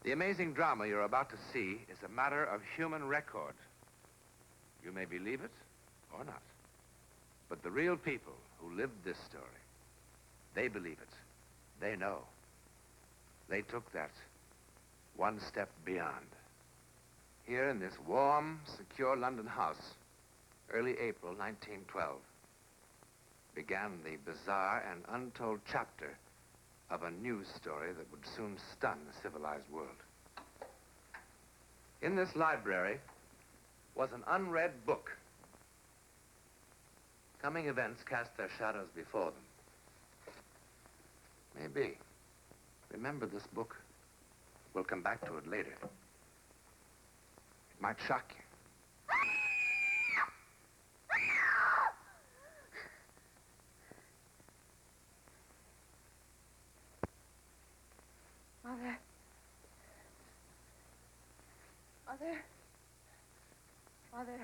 The amazing drama you're about to see is a matter of human record. You may believe it or not. But the real people who lived this story, they believe it. They know. They took that one step beyond. Here in this warm, secure London house, early April 1912, began the bizarre and untold chapter of a news story that would soon stun the civilized world. In this library was an unread book. Coming events cast their shadows before them. Maybe. Remember this book. We'll come back to it later. It might shock you. Mother. Mother. Mother.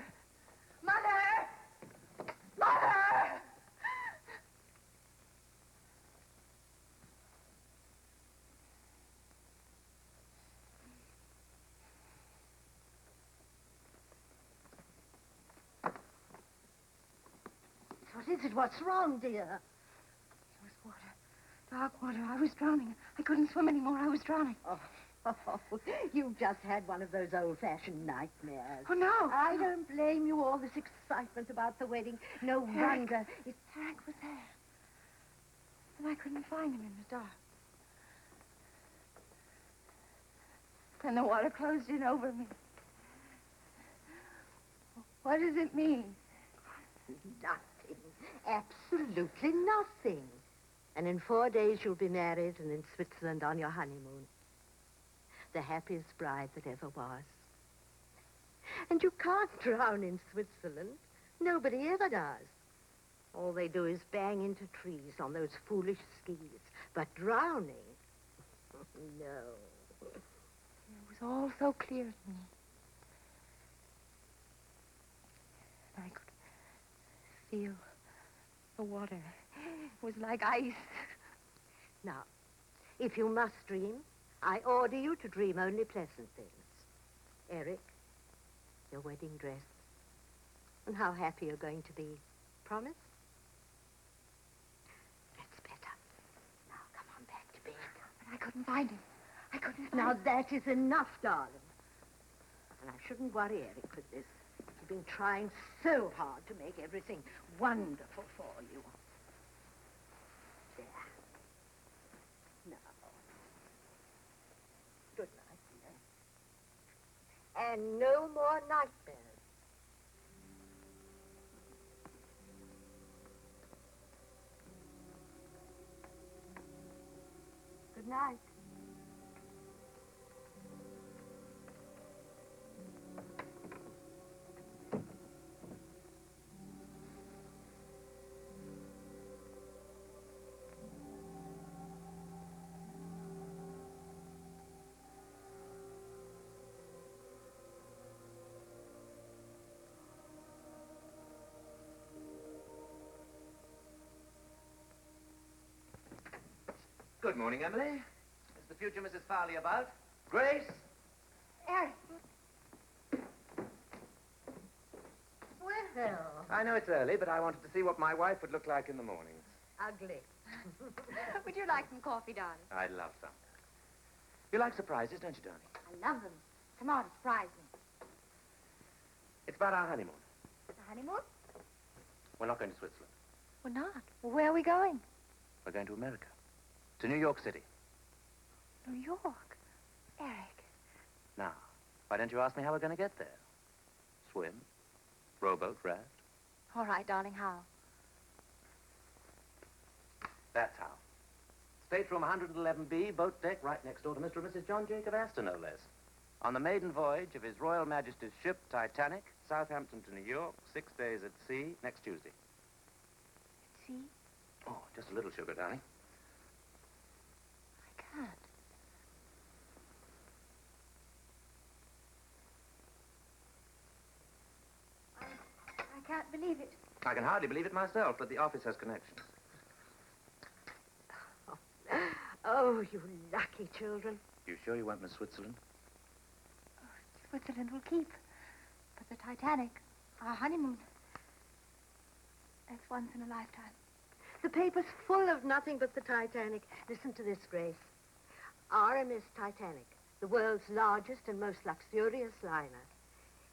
Mother! Mother! What is it? What's wrong, dear? There was water. Dark water. I was drowning. I couldn't swim anymore. I was drowning. Oh, you've just had one of those old-fashioned nightmares. Oh, no. I don't blame you. All this excitement about the wedding. No wonder. Eric was there. And I couldn't find him in the dark. Then the water closed in over me. What does it mean? Nothing. Absolutely nothing. And in 4 days you'll be married and in Switzerland on your honeymoon. The happiest bride that ever was. And you can't drown in Switzerland. Nobody ever does. All they do is bang into trees on those foolish skis. But drowning? No. It was all so clear to me. And I could feel the water. It was like ice. Now, if you must dream, I order you to dream only pleasant things. Eric, your wedding dress, and how happy you're going to be. Promise? That's better. Now, come on back to bed. But I couldn't find him. I couldn't find Now, him. that is enough, darling. And I shouldn't worry Eric with this. You've been trying so hard to make everything wonderful for you. There. Now. Good night, dear. And no more nightmares. Good night. Good morning, Emily. Is the future Mrs. Farley about? Grace? Eric. Well, I know it's early, but I wanted to see what my wife would look like in the mornings. ugly. Would you like some coffee, darling? I'd love some. You like surprises, don't you, darling? I love them. Come on, surprise me. It's about our honeymoon. The honeymoon? We're not going to Switzerland. We're not. Well, where are we going? We're going to America. To New York City. New York. Eric. Now, why don't you ask me how we're going to get there? Swim? Rowboat, raft? All right, darling, how? That's how. Stateroom 111B, boat deck, right next door to Mr. and Mrs. John Jacob Astor, no less. On the maiden voyage of His Royal Majesty's ship, Titanic, Southampton to New York, 6 days at sea, next Tuesday. At sea? Oh, just a little sugar, darling. I can't. I can't believe it. I can hardly believe it myself, but the office has connections. Oh, Oh, you lucky children. You sure you won't miss Switzerland? Switzerland will keep. But the Titanic, our honeymoon, that's once in a lifetime. The paper's full of nothing but the Titanic. Listen to this, Grace. RMS Titanic, the world's largest and most luxurious liner,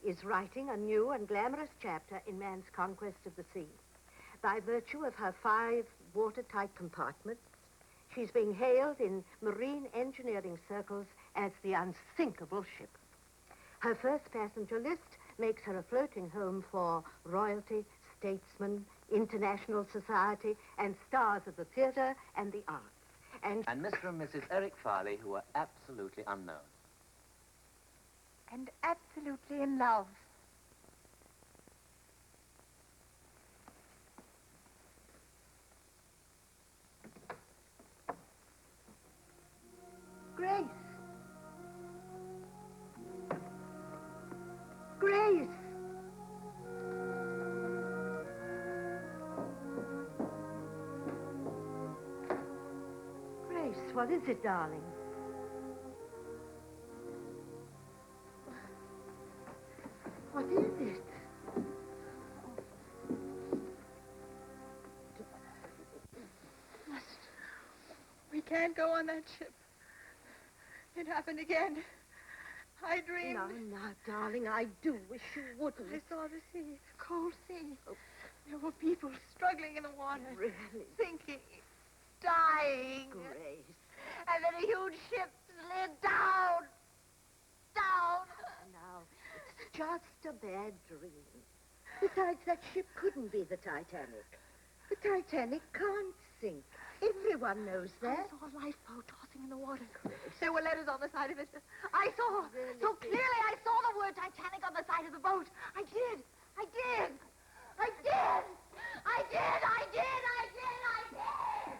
is writing a new and glamorous chapter in man's conquest of the sea. By virtue of her 5 watertight compartments, she's being hailed in marine engineering circles as the unsinkable ship. Her first passenger list makes her a floating home for royalty, statesmen, international society, and stars of the theater and the arts. And Mr. and Mrs. Eric Farley, who are absolutely unknown. And absolutely in love. Grace! Grace! Grace, what is it, darling? What is it? We can't go on that ship. It happened again. I dreamed. Now, darling, I do wish you wouldn't. I saw the sea, the cold sea. Oh. There were people struggling in the water. Really? Sinking, dying. Grace. And then a huge ship slid down. Down. Now, it's just a bad dream. Besides, that ship couldn't be the Titanic. The Titanic can't sink. Everyone knows that. I saw a lifeboat tossing in the water. There were letters on the side of it. I saw. Really? So clearly I saw the word Titanic on the side of the boat. I did. I did. I did. I did. I did. I did. I did.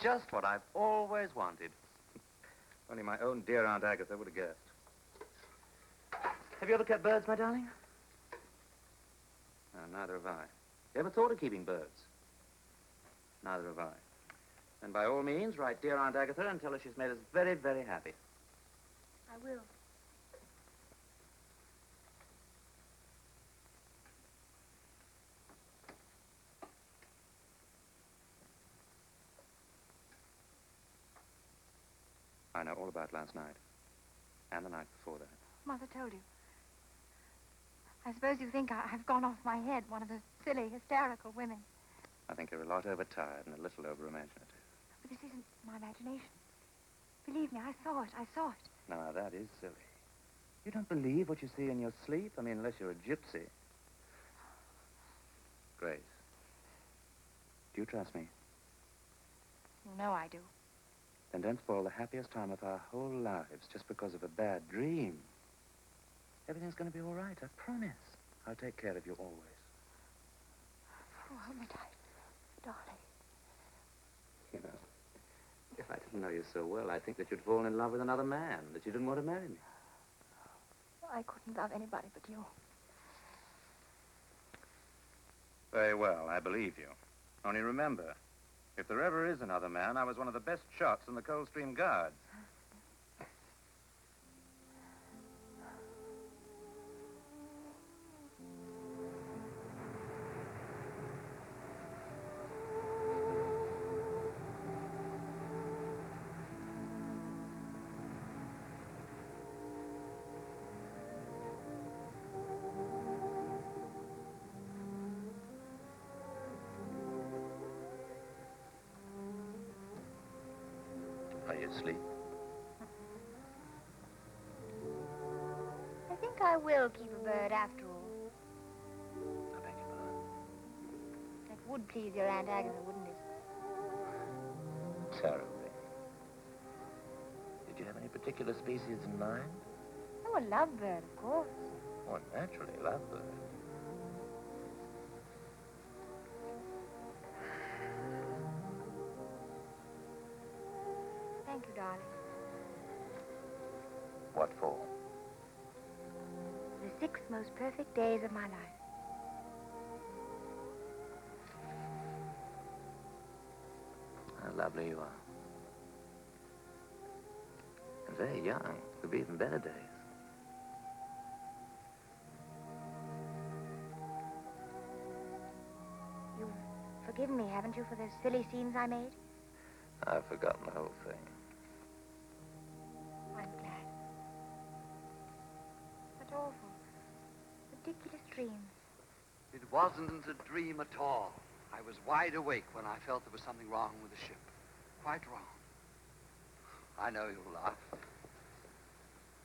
Just what I've always wanted. Only my own dear Aunt Agatha would have guessed. Have you ever kept birds, my darling? No, neither have I. You ever thought of keeping birds? Neither have I. And by all means, write dear Aunt Agatha and tell her she's made us very, very happy. I will. I know all about last night. And the night before that. Mother told you. I suppose you think I've gone off my head, one of the silly, hysterical women. I think you're a lot overtired and a little over-imaginative. But this isn't my imagination. Believe me, I saw it. I saw it. Now, that is silly. You don't believe what you see in your sleep? I mean, unless you're a gypsy. Grace, do you trust me? You know I do. Then don't spoil the happiest time of our whole lives just because of a bad dream. Everything's going to be all right, I promise. I'll take care of you always. Oh, hold me tight, darling. You know, if I didn't know you so well, I'd think that you'd fallen in love with another man, that you didn't want to marry me. I couldn't love anybody but you. Very well, I believe you. Only remember, if there ever is another man, I was one of the best shots in the Coldstream Guards. Are you asleep? I think I will keep a bird after all. I beg your pardon. That would please your Aunt Agatha, wouldn't it? Terribly. Did you have any particular species in mind? Oh, a lovebird, of course. Oh, naturally, lovebird. Thank you, darling. What for? The 6 most perfect days of my life. How lovely you are. And very young. Could be even better days. You've forgiven me, haven't you, for the silly scenes I made? I've forgotten the whole thing. I'm glad. But awful. Ridiculous dreams. It wasn't a dream at all. I was wide awake when I felt there was something wrong with the ship. Quite wrong. I know you'll laugh.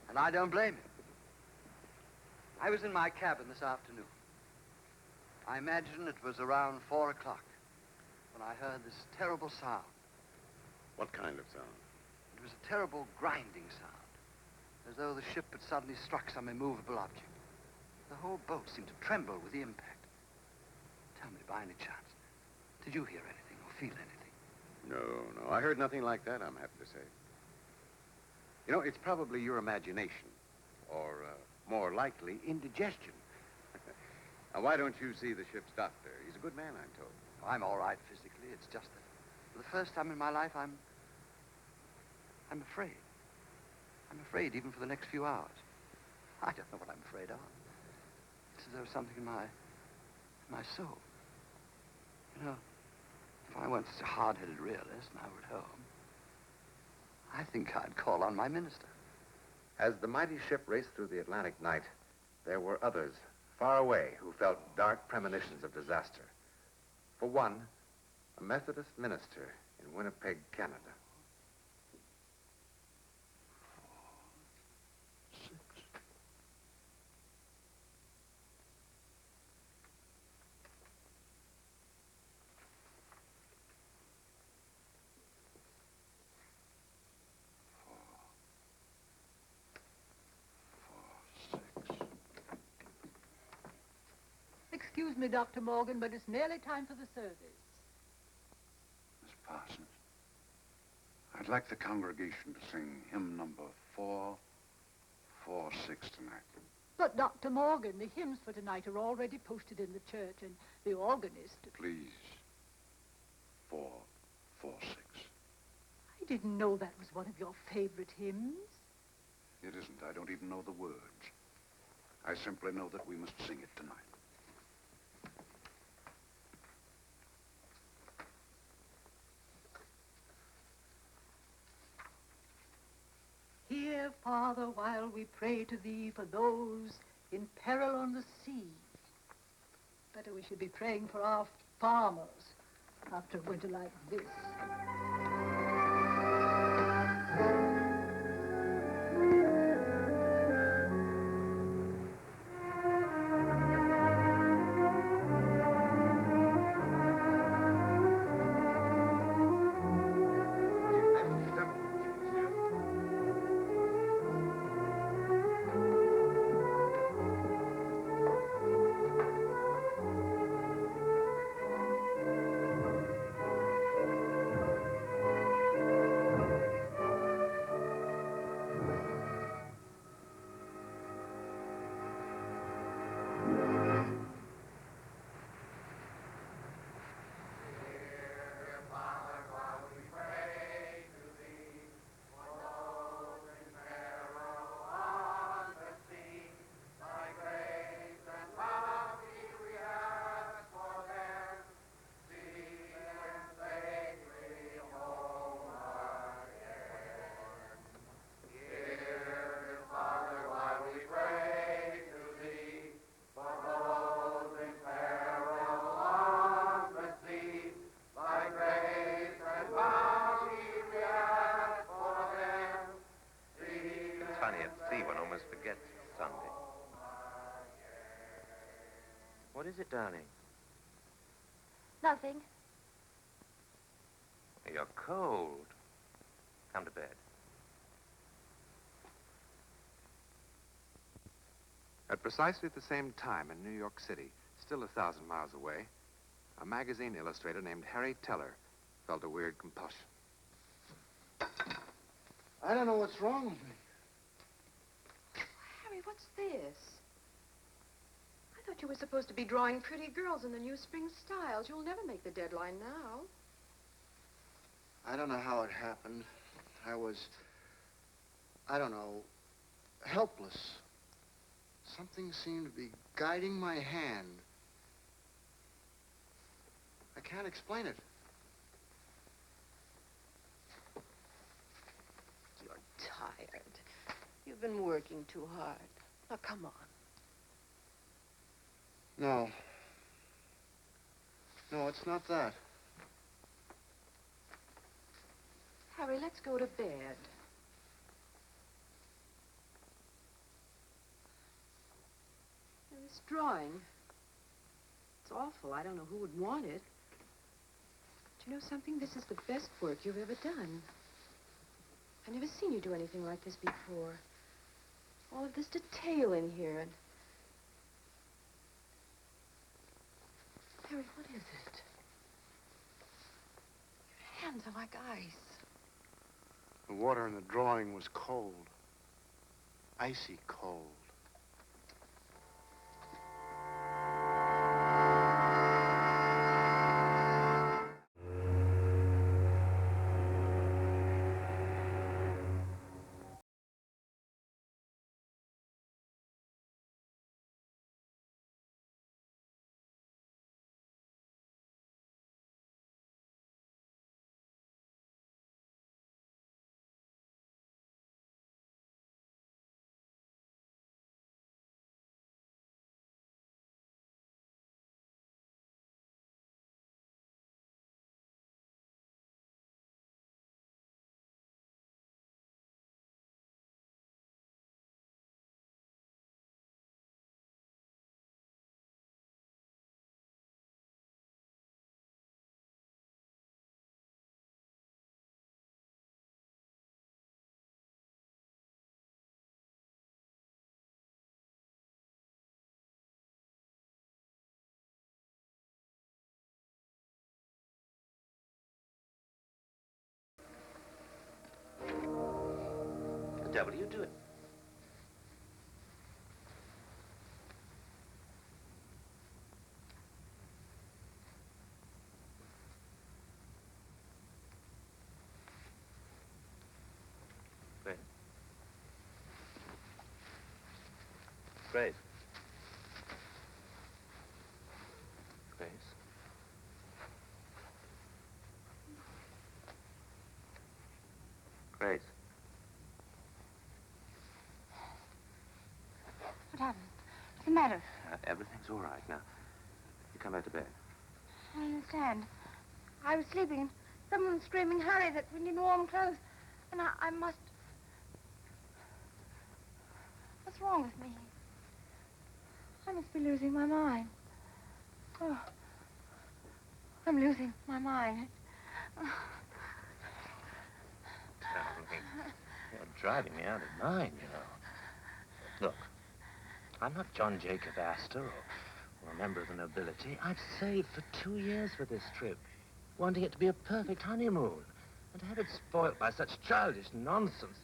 And I don't blame you. I was in my cabin this afternoon. I imagine it was around 4 o'clock when I heard this terrible sound. What kind of sound? It was a terrible grinding sound, as though the ship had suddenly struck some immovable object. The whole boat seemed to tremble with the impact. Tell me, by any chance, did you hear anything or feel anything? No. I heard nothing like that, I'm happy to say. You know, it's probably your imagination, or more likely, indigestion. Now, why don't you see the ship's doctor? He's a good man, I'm told. I'm all right physically. It's just that for the first time in my life, I'm afraid. I'm afraid even for the next few hours. I don't know what I'm afraid of. It's as though something in my soul. You know, if I weren't such a hard-headed realist and I were at home, I think I'd call on my minister. As the mighty ship raced through the Atlantic night, there were others far away who felt dark premonitions of disaster. For one, a Methodist minister in Winnipeg, Canada. 6. Excuse me, Dr. Morgan, but it's nearly time for the service. Miss Parsons, I'd like the congregation to sing hymn number 446 tonight. But, Dr. Morgan, the hymns for tonight are already posted in the church, and the organist... Please, 446. I didn't know that was one of your favorite hymns. It isn't. I don't even know the words. I simply know that we must sing it tonight. Hear, Father, while we pray to thee for those in peril on the sea. Better we should be praying for our farmers after a winter like this. What is it, darling? Nothing. You're cold. Come to bed. At precisely the same time in New York City, still 1,000 miles away, a magazine illustrator named Harry Teller felt a weird compulsion. I don't know what's wrong with me. Harry, what's this? I thought you were supposed to be drawing pretty girls in the new spring styles. You'll never make the deadline now. I don't know how it happened. I was, I don't know, helpless. Something seemed to be guiding my hand. I can't explain it. You're tired. You've been working too hard. Now, come on. No. No, it's not that. Harry, let's go to bed. Now, this drawing, it's awful. I don't know who would want it. But you know something? This is the best work you've ever done. I've never seen you do anything like this before. All of this detail in here, and... Harry, what is it? Your hands are like ice. The water in the drawing was cold. Icy cold. The devil are you doing? Grace. Grace. Grace. Grace. What happened? What's the matter? Everything's all right now. You come back to bed. I don't understand. I was sleeping and someone was screaming, hurry, that we need warm clothes. And I must... What's wrong with me? I must be losing my mind. Oh, I'm losing my mind. You're driving me out of mind, you know. Look, I'm not John Jacob Astor or a member of the nobility. I've saved for 2 years for this trip, wanting it to be a perfect honeymoon. And to have it spoilt by such childish nonsense.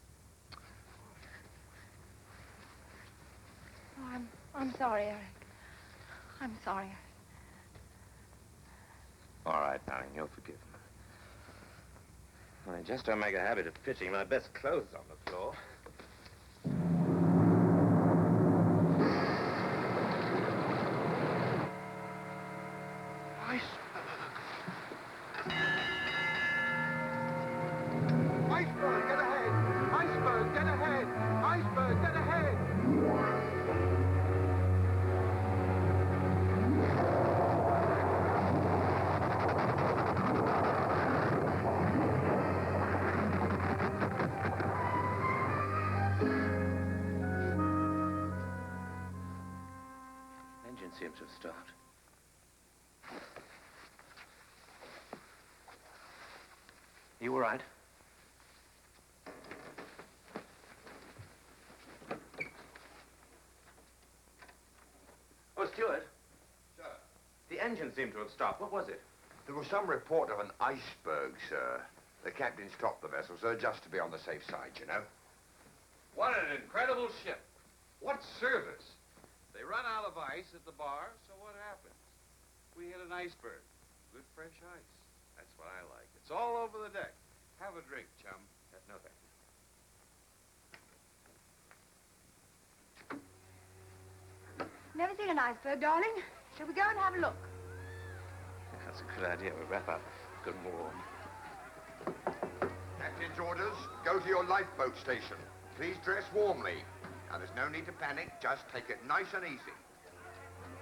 Oh, I'm sorry, Eric. I'm sorry. All right, darling, you're forgiven. I just don't make a habit of pitching my best clothes on the floor. Iceberg, get ahead! Iceberg, get ahead! Iceberg, get ahead! Engine seems to have stopped. You all right? Oh, Stewart. Sir, The engine seemed to have stopped. What was it? there was some report of an iceberg, sir. The captain stopped the vessel, sir, just to be on the safe side, you know. What an incredible ship. What service. They run out of ice at the bar, so what happens? We hit an iceberg. Good fresh ice. That's what I like. It's all over the deck. drink, chum? No, thank you. Never seen an iceberg, darling. Shall we go and have a look? That's a good idea. We'll wrap up good and warm. Captain's orders, go to your lifeboat station. Please dress warmly. Now, there's no need to panic. Just take it nice and easy.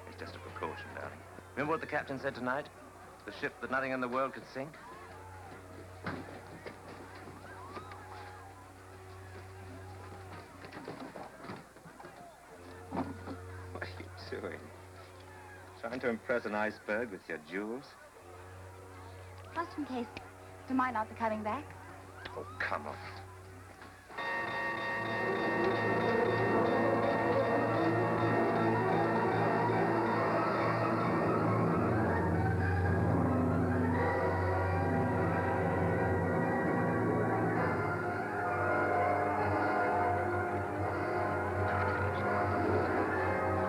It's just a precaution, darling. Remember what the captain said tonight? The ship that nothing in the world could sink? What are you doing? Trying to impress an iceberg with your jewels? Just in case. Do mind not the coming back? Oh, come on.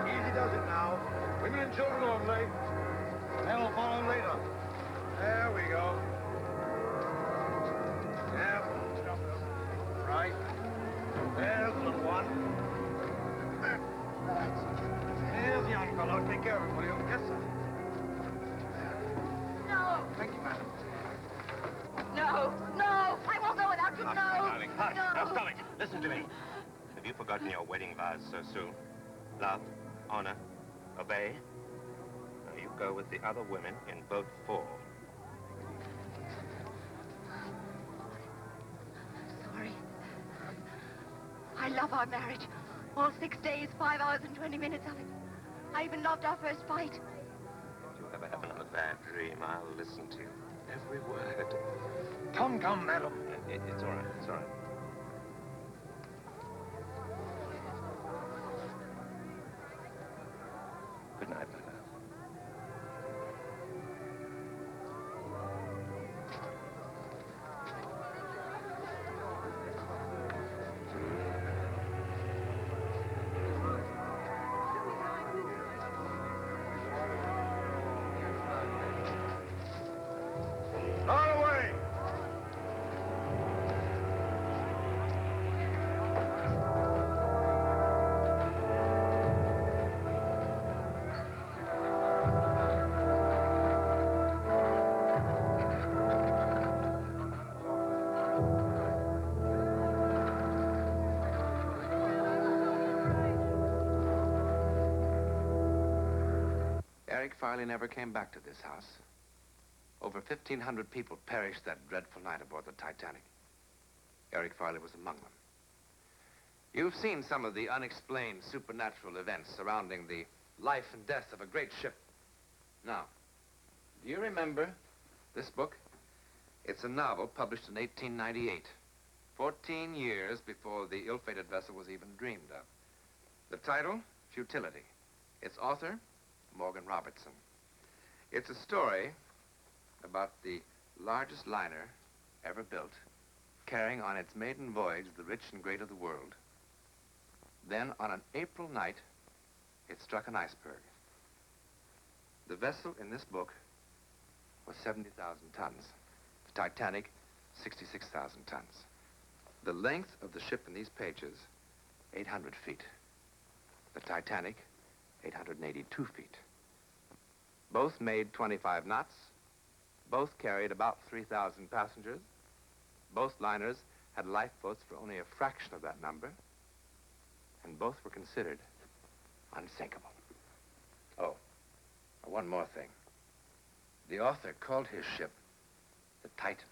Easy does it now. Women and children only. They'll follow later. There we go. Yeah, jump up. Right. There's the little one. There's the young fellow. Take care of him, will you? Yes, sir. No. Thank you, madam. No. No. I won't go without you. No. Darling, hush. No. Now, stop it. Listen to me. Have you forgotten your wedding vows so soon? Love, honor, obey. Now you go with the other women in boat 4. Sorry. I love our marriage. All 6 days, 5 hours, and 20 minutes of it. I even loved our first fight. If you ever have another bad dream, I'll listen to you. Every word. Come, madam. It's all right. It's all right. Good night, my love. All away. Eric Hively never came back to this house. Over 1,500 people perished that dreadful night aboard the Titanic. Eric Hively was among them. You've seen some of the unexplained supernatural events surrounding the life and death of a great ship. Now, do you remember this book? It's a novel published in 1898, 14 years before the ill-fated vessel was even dreamed of. The title, Futility. Its author, Morgan Robertson. It's a story about the largest liner ever built, carrying on its maiden voyage the rich and great of the world. Then, on an April night, it struck an iceberg. The vessel in this book was 70,000 tons. The Titanic, 66,000 tons. The length of the ship in these pages, 800 feet. The Titanic, 882 feet. Both made 25 knots. Both carried about 3,000 passengers. Both liners had lifeboats for only a fraction of that number. And both were considered unsinkable. Oh, one more thing. The author called his ship the Titan.